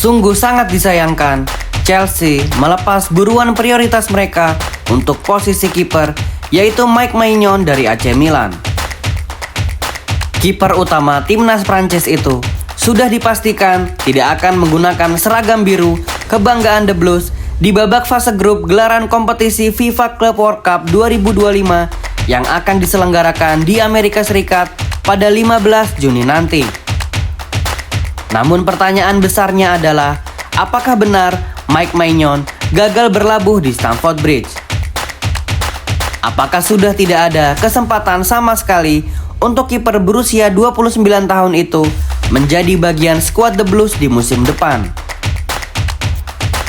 Sungguh sangat disayangkan, Chelsea melepas buruan prioritas mereka untuk posisi kiper, yaitu Mike Maignan dari AC Milan. Kiper utama timnas Prancis itu sudah dipastikan tidak akan menggunakan seragam biru kebanggaan The Blues di babak fase grup gelaran kompetisi FIFA Club World Cup 2025 yang akan diselenggarakan di Amerika Serikat pada 15 Juni nanti. Namun pertanyaan besarnya adalah, apakah benar Mike Maignan gagal berlabuh di Stamford Bridge? Apakah sudah tidak ada kesempatan sama sekali untuk kiper berusia 29 tahun itu menjadi bagian skuad The Blues di musim depan?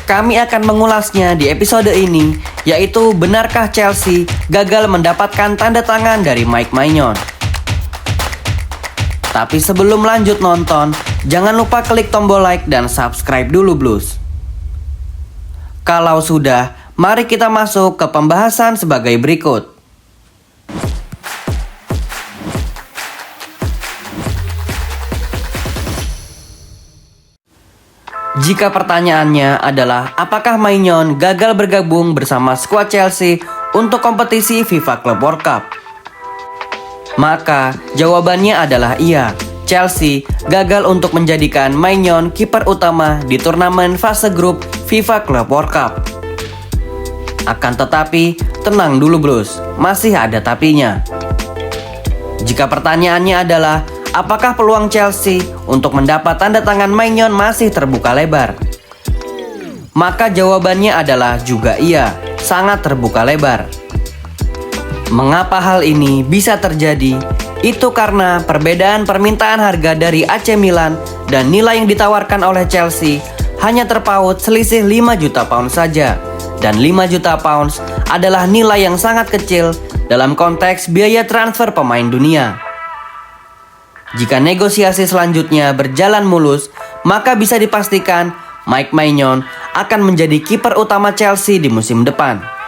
Kami akan mengulasnya di episode ini, yaitu benarkah Chelsea gagal mendapatkan tanda tangan dari Mike Maignan? Tapi sebelum lanjut nonton, jangan lupa klik tombol like dan subscribe dulu Blues. Kalau sudah, mari kita masuk ke pembahasan sebagai berikut. Jika pertanyaannya adalah apakah Maignan gagal bergabung bersama skuad Chelsea untuk kompetisi FIFA Club World Cup? Maka jawabannya adalah iya. Chelsea gagal untuk menjadikan Maignan kiper utama di turnamen fase grup FIFA Club World Cup. Akan tetapi, tenang dulu Blues, masih ada tapinya. Jika pertanyaannya adalah apakah peluang Chelsea untuk mendapat tanda tangan Maignan masih terbuka lebar? Maka jawabannya adalah juga iya, sangat terbuka lebar. Mengapa hal ini bisa terjadi? Itu karena perbedaan permintaan harga dari AC Milan dan nilai yang ditawarkan oleh Chelsea hanya terpaut selisih 5 juta pound saja. Dan 5 juta pounds adalah nilai yang sangat kecil dalam konteks biaya transfer pemain dunia. Jika negosiasi selanjutnya berjalan mulus, maka bisa dipastikan Mike Maignan akan menjadi kiper utama Chelsea di musim depan.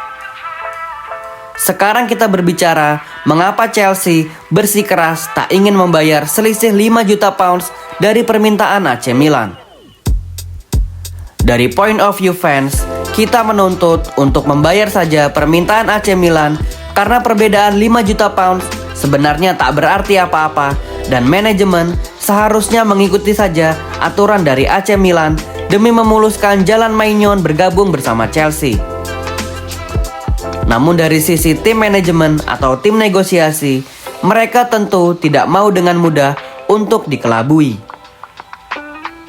Sekarang kita berbicara mengapa Chelsea bersikeras tak ingin membayar selisih 5 juta pounds dari permintaan AC Milan. Dari point of view fans, kita menuntut untuk membayar saja permintaan AC Milan karena perbedaan 5 juta pounds sebenarnya tak berarti apa-apa dan manajemen seharusnya mengikuti saja aturan dari AC Milan demi memuluskan jalan Maignan bergabung bersama Chelsea. Namun dari sisi tim manajemen atau tim negosiasi, mereka tentu tidak mau dengan mudah untuk dikelabui.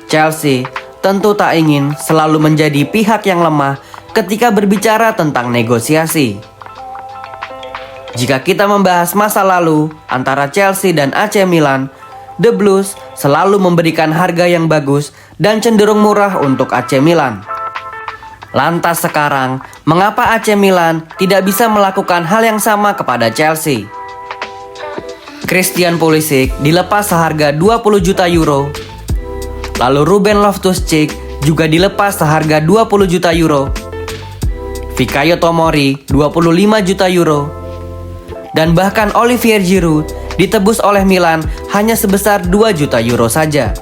Chelsea tentu tak ingin selalu menjadi pihak yang lemah ketika berbicara tentang negosiasi. Jika kita membahas masa lalu antara Chelsea dan AC Milan, The Blues selalu memberikan harga yang bagus dan cenderung murah untuk AC Milan. Lantas sekarang, mengapa AC Milan tidak bisa melakukan hal yang sama kepada Chelsea? Christian Pulisic dilepas seharga 20 juta euro. Lalu Ruben Loftus-Cheek juga dilepas seharga 20 juta euro. Fikayo Tomori 25 juta euro. Dan bahkan Olivier Giroud ditebus oleh Milan hanya sebesar 2 juta euro saja.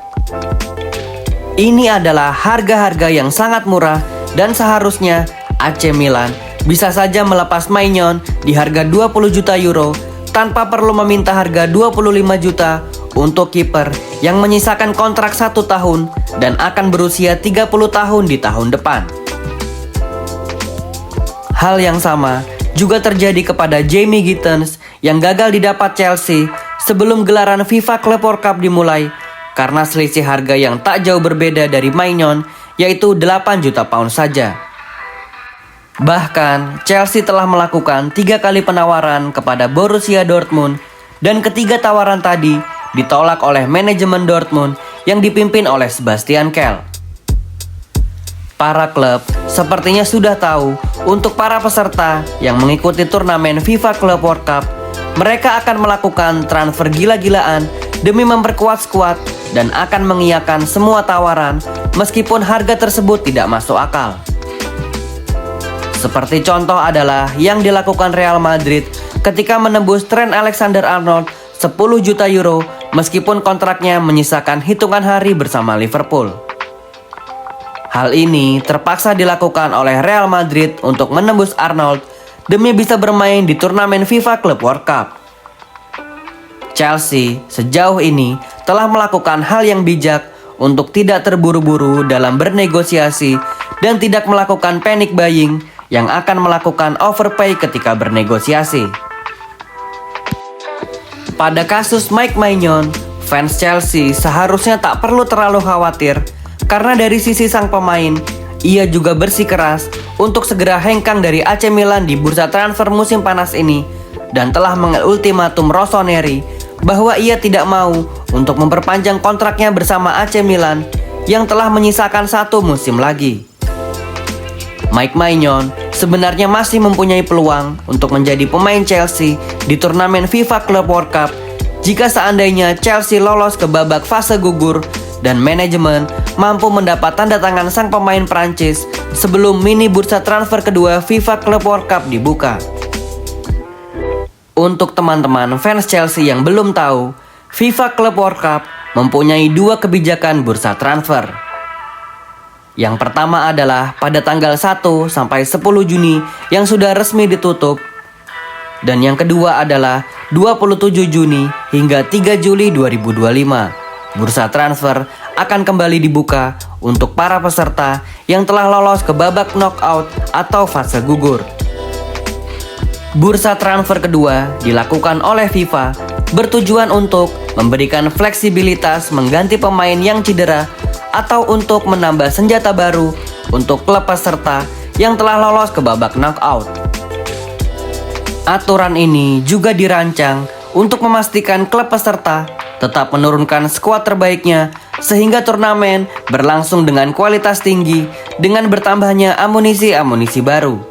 Ini adalah harga-harga yang sangat murah dan seharusnya AC Milan bisa saja melepas Maignan di harga 20 juta euro tanpa perlu meminta harga 25 juta untuk kiper yang menyisakan kontrak 1 tahun dan akan berusia 30 tahun di tahun depan. Hal yang sama juga terjadi kepada Jamie Gittens yang gagal didapat Chelsea sebelum gelaran FIFA Club World Cup dimulai karena selisih harga yang tak jauh berbeda dari Maignan, yaitu 8 juta pound saja. Bahkan Chelsea telah melakukan 3 kali penawaran kepada Borussia Dortmund dan ketiga tawaran tadi ditolak oleh manajemen Dortmund yang dipimpin oleh Sebastian Kehl. Para klub sepertinya sudah tahu untuk para peserta yang mengikuti turnamen FIFA Club World Cup, mereka akan melakukan transfer gila-gilaan demi memperkuat skuad dan akan mengiyakan semua tawaran meskipun harga tersebut tidak masuk akal. Seperti contoh adalah yang dilakukan Real Madrid ketika menembus Trent Alexander-Arnold 10 juta euro meskipun kontraknya menyisakan hitungan hari bersama Liverpool. Hal ini terpaksa dilakukan oleh Real Madrid untuk menembus Arnold demi bisa bermain di turnamen FIFA Club World Cup. Chelsea sejauh ini telah melakukan hal yang bijak untuk tidak terburu-buru dalam bernegosiasi dan tidak melakukan panic buying yang akan melakukan overpay ketika bernegosiasi. Pada kasus Mike Maignan, fans Chelsea seharusnya tak perlu terlalu khawatir karena dari sisi sang pemain, ia juga bersikeras untuk segera hengkang dari AC Milan di bursa transfer musim panas ini dan telah mengultimatum Rossoneri bahwa ia tidak mau untuk memperpanjang kontraknya bersama AC Milan yang telah menyisakan 1 musim lagi. Mike Maignan sebenarnya masih mempunyai peluang untuk menjadi pemain Chelsea di turnamen FIFA Club World Cup jika seandainya Chelsea lolos ke babak fase gugur dan manajemen mampu mendapat tanda tangan sang pemain Prancis sebelum mini bursa transfer kedua FIFA Club World Cup dibuka. Untuk teman-teman fans Chelsea yang belum tahu, FIFA Club World Cup mempunyai 2 kebijakan bursa transfer. Yang pertama adalah pada tanggal 1 sampai 10 Juni yang sudah resmi ditutup. Dan yang kedua adalah 27 Juni hingga 3 Juli 2025. Bursa transfer akan kembali dibuka untuk para peserta yang telah lolos ke babak knockout atau fase gugur. Bursa transfer kedua dilakukan oleh FIFA bertujuan untuk memberikan fleksibilitas mengganti pemain yang cedera atau untuk menambah senjata baru untuk klub peserta yang telah lolos ke babak knockout. Aturan ini juga dirancang untuk memastikan klub peserta tetap menurunkan skuad terbaiknya sehingga turnamen berlangsung dengan kualitas tinggi dengan bertambahnya amunisi-amunisi baru.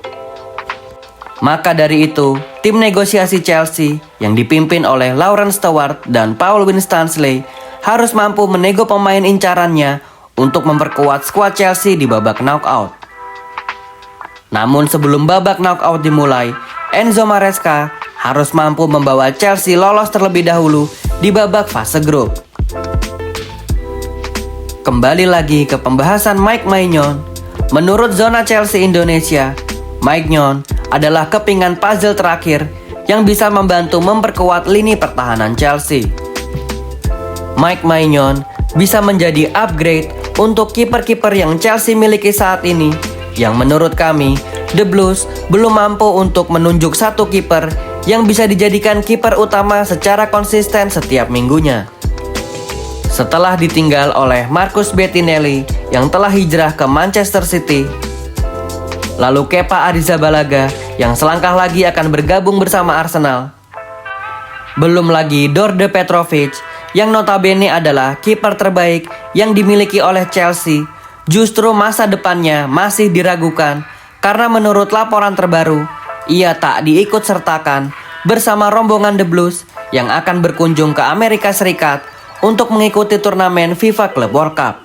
Maka dari itu, tim negosiasi Chelsea yang dipimpin oleh Laurent Stewart dan Paul Winstanley harus mampu menego pemain incarannya untuk memperkuat skuad Chelsea di babak knockout. Namun sebelum babak knockout dimulai, Enzo Maresca harus mampu membawa Chelsea lolos terlebih dahulu di babak fase grup. Kembali lagi ke pembahasan Mike Maignan. Menurut Zona Chelsea Indonesia, Maignan adalah kepingan puzzle terakhir yang bisa membantu memperkuat lini pertahanan Chelsea. Mike Maignan bisa menjadi upgrade untuk kiper-kiper yang Chelsea miliki saat ini, yang menurut kami, The Blues belum mampu untuk menunjuk satu kiper yang bisa dijadikan kiper utama secara konsisten setiap minggunya. Setelah ditinggal oleh Marcus Bettinelli yang telah hijrah ke Manchester City, lalu Kepa Arrizabalaga yang selangkah lagi akan bergabung bersama Arsenal. Belum lagi Đorđe Petrovic yang notabene adalah kiper terbaik yang dimiliki oleh Chelsea. Justru masa depannya masih diragukan karena menurut laporan terbaru, ia tak diikut sertakan bersama rombongan The Blues yang akan berkunjung ke Amerika Serikat untuk mengikuti turnamen FIFA Club World Cup.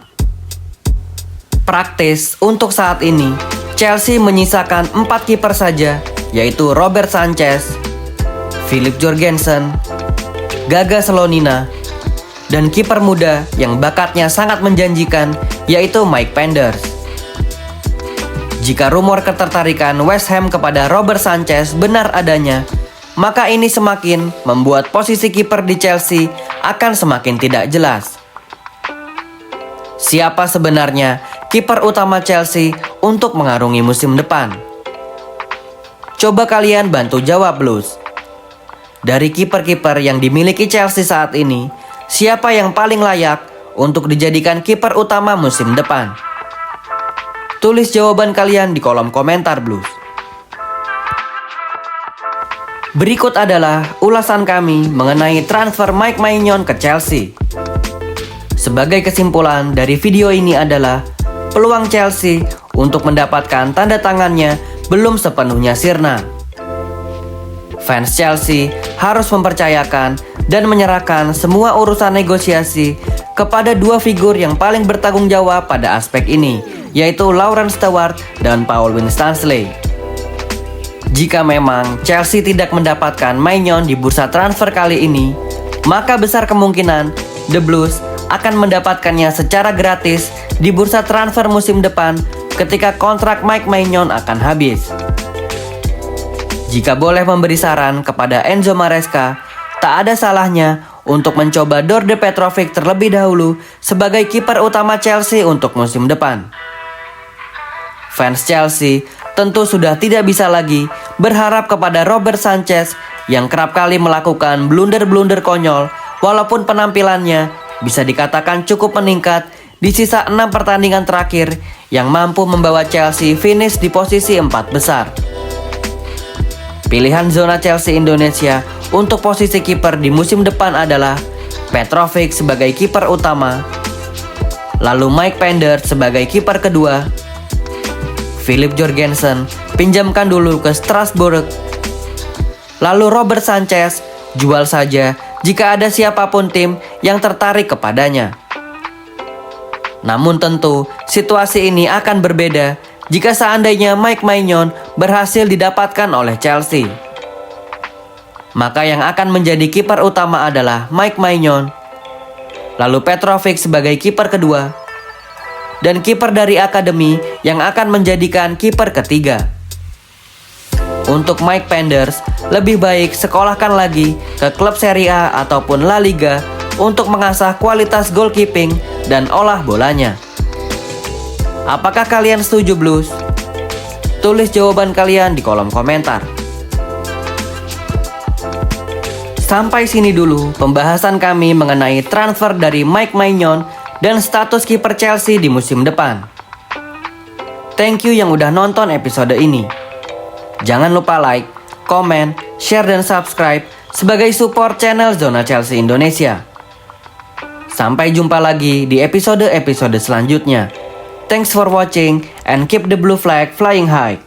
Praktis untuk saat ini, Chelsea menyisakan 4 kiper saja, yaitu Robert Sanchez, Philip Jorgensen, Gaga Slonina, dan kiper muda yang bakatnya sangat menjanjikan, yaitu Mike Penders. Jika rumor ketertarikan West Ham kepada Robert Sanchez benar adanya, maka ini semakin membuat posisi kiper di Chelsea akan semakin tidak jelas. Siapa sebenarnya kiper utama Chelsea untuk mengarungi musim depan? Coba kalian bantu jawab, Blues. Dari kiper-kiper yang dimiliki Chelsea saat ini, siapa yang paling layak untuk dijadikan kiper utama musim depan? Tulis jawaban kalian di kolom komentar, Blues. Berikut adalah ulasan kami mengenai transfer Mike Maignan ke Chelsea. Sebagai kesimpulan dari video ini adalah peluang Chelsea untuk mendapatkan tanda tangannya belum sepenuhnya sirna. Fans Chelsea harus mempercayakan dan menyerahkan semua urusan negosiasi kepada 2 figur yang paling bertanggung jawab pada aspek ini, yaitu Laurent Stewart dan Paul Winstanley. Jika memang Chelsea tidak mendapatkan Maignan di bursa transfer kali ini, maka besar kemungkinan The Blues akan mendapatkannya secara gratis di bursa transfer musim depan ketika kontrak Mike Maignan akan habis. Jika boleh memberi saran kepada Enzo Maresca, tak ada salahnya untuk mencoba Đorđe Petrović terlebih dahulu sebagai kiper utama Chelsea untuk musim depan. Fans Chelsea tentu sudah tidak bisa lagi berharap kepada Robert Sanchez yang kerap kali melakukan blunder-blunder konyol walaupun penampilannya bisa dikatakan cukup meningkat di sisa 6 pertandingan terakhir yang mampu membawa Chelsea finish di posisi 4 besar. Pilihan zona Chelsea Indonesia untuk posisi kiper di musim depan adalah Petrović sebagai kiper utama, lalu Mike Penders sebagai kiper kedua, Philip Jorgensen pinjamkan dulu ke Strasbourg, lalu Robert Sanchez jual saja jika ada siapapun tim yang tertarik kepadanya. Namun tentu situasi ini akan berbeda jika seandainya Mike Maignan berhasil didapatkan oleh Chelsea. Maka yang akan menjadi kiper utama adalah Mike Maignan, lalu Petrović sebagai kiper kedua, dan kiper dari akademi yang akan menjadikan kiper ketiga. Untuk Mike Penders, lebih baik sekolahkan lagi ke klub Serie A ataupun La Liga untuk mengasah kualitas goalkeeping dan olah bolanya. Apakah kalian setuju Blues? Tulis jawaban kalian di kolom komentar. Sampai sini dulu pembahasan kami mengenai transfer dari Mike Maignan dan status kiper Chelsea di musim depan. Thank you yang udah nonton episode ini. Jangan lupa like, komen, share, dan subscribe sebagai support channel Zona Chelsea Indonesia. Sampai jumpa lagi di episode-episode selanjutnya. Thanks for watching and keep the blue flag flying high.